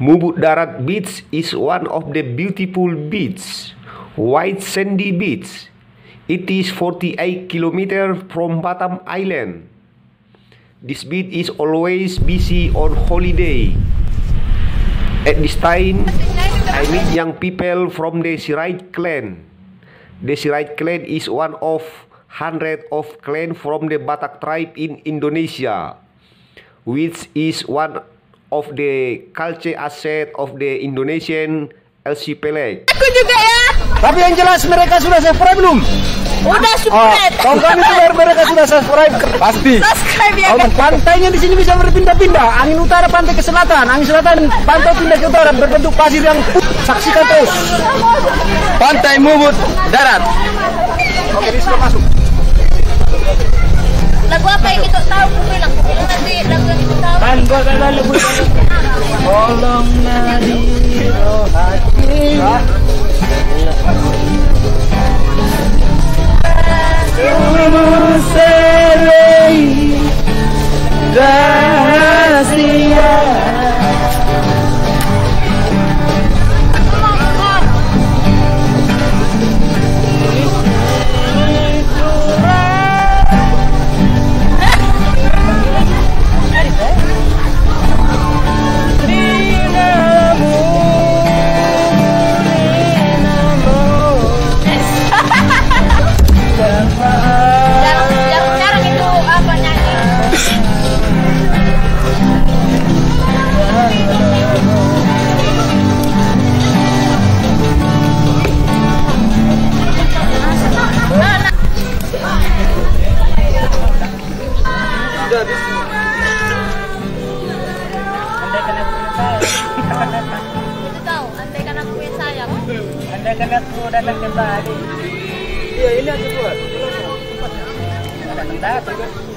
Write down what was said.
Mubut Darat Beach is one of the beautiful beach, white sandy beach. It is 48 kilometers from Batam Island. This beach is always busy on holiday. At this time, I meet young people from the Sirait clan. The Sirait clan is one of hundreds of clans from the Batak tribe in Indonesia, which is one of the culture asset of the Indonesian archipelago. Aku juga ya. Tapi yang jelas mereka sudah subscribe belum? Udah subscribe. Tahun kami itu mereka sudah subscribe pasti. Subscribe ya. Pantainya di sini bisa berpindah-pindah. Angin utara pantai ke selatan, angin selatan pantai pindah ke utara berbentuk pasir yang saksikan terus. Pantai Mubut Darat. Oke, ini sudah masuk. Lagu apa yang kita tahu? Aku bilang nanti lagu yang kita tahu. Kan gua kan lagu. Tolong nadi hati. Jarang itu apa nyanyi. Andaikan aku yang sayang. Andaikan aku datang kembali. Iya, ini aku buat. Datang juga.